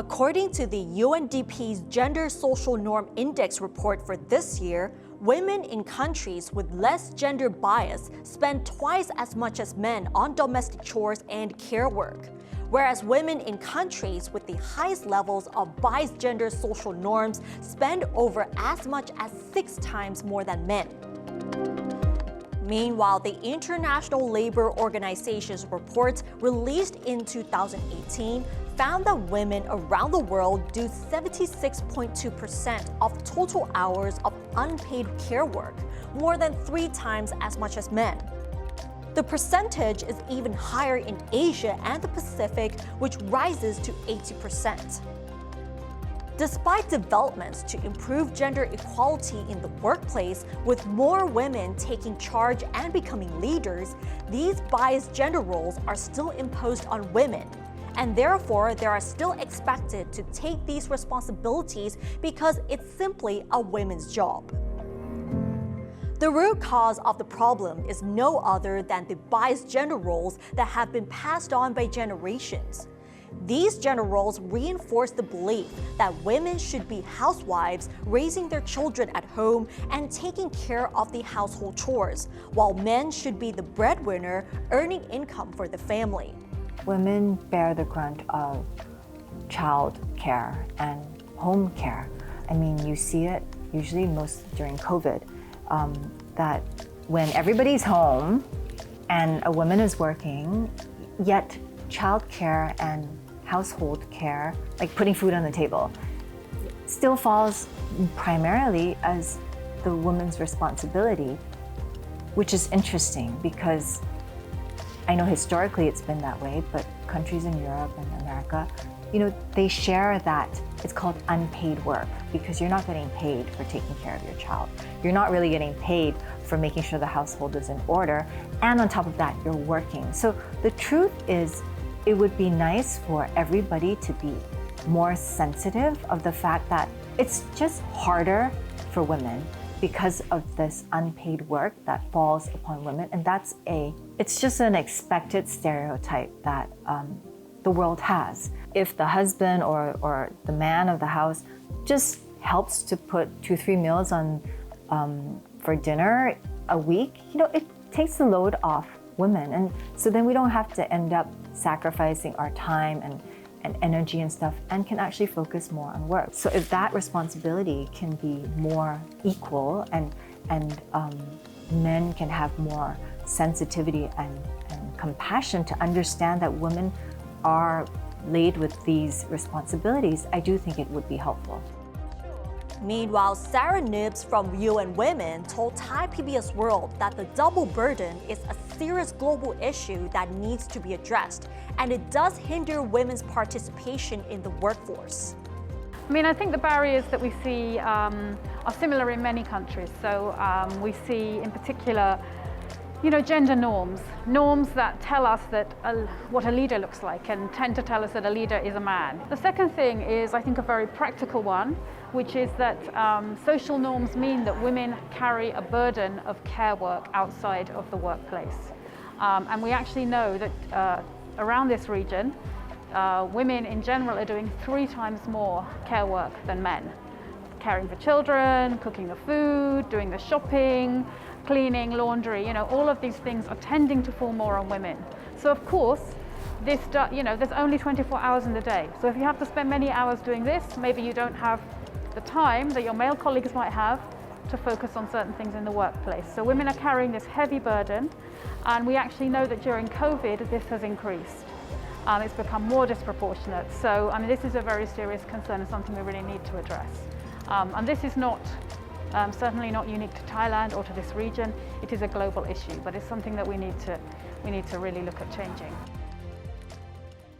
According to the UNDP's Gender Social Norm Index report for this year, women in countries with less gender bias spend twice as much as men on domestic chores and care work, whereas women in countries with the highest levels of biased gender social norms spend over as much as 6 times more than men. Meanwhile, the International Labour Organization's report released in 2018 found that women around the world do 76.2% of total hours of unpaid care work, more than 3 times as much as men. The percentage is even higher in Asia and the Pacific, which rises to 80%. Despite developments to improve gender equality in the workplace, with more women taking charge and becoming leaders, these biased gender roles are still imposed on women, and therefore they are still expected to take these responsibilities because it's simply a women's job. The root cause of the problem is no other than the biased gender roles that have been passed on by generations. These gender roles reinforce the belief that women should be housewives, raising their children at home and taking care of the household chores, while men should be the breadwinner, earning income for the family. Women bear the brunt of child care and home care. I mean, you see it usually most during COVID, that when everybody's home and a woman is working, yet child care and household care, like putting food on the table, still falls primarily as the woman's responsibility, which is interesting because I know historically it's been that way, but countries in Europe and America, they share that. It's called unpaid work because you're not getting paid for taking care of your child. You're not really getting paid for making sure the household is in order. And on top of that, you're working. So the truth is, it would be nice for everybody to be more sensitive of the fact that it's just harder for women because of this unpaid work that falls upon women. And it's just an expected stereotype that the world has. If the husband or the man of the house just helps to put 2-3 meals on for dinner a week, it takes the load off women. And so then we don't have to end up sacrificing our time and energy and stuff and can actually focus more on work. So if that responsibility can be more equal and men can have more sensitivity and compassion to understand that women are laid with these responsibilities, I do think it would be helpful. Meanwhile, Sarah Nibbs from UN Women told Thai PBS World that the double burden is a serious global issue that needs to be addressed, and it does hinder women's participation in the workforce. I think the barriers that we see are similar in many countries. So we see in particular gender norms that tell us that what a leader looks like and tend to tell us that a leader is a man. The second thing is, I think, a very practical one, which is that social norms mean that women carry a burden of care work outside of the workplace. And we actually know that around this region, women in general are doing 3 times more care work than men. Caring for children, cooking the food, doing the shopping, cleaning, laundry, all of these things are tending to fall more on women. So of course, there's only 24 hours in the day. So if you have to spend many hours doing this, maybe you don't have the time that your male colleagues might have to focus on certain things in the workplace. So women are carrying this heavy burden, and we actually know that during COVID, this has increased. It's become more disproportionate. So, this is a very serious concern and something we really need to address. And this is certainly not unique to Thailand or to this region. It is a global issue, but it's something that we need to really look at changing.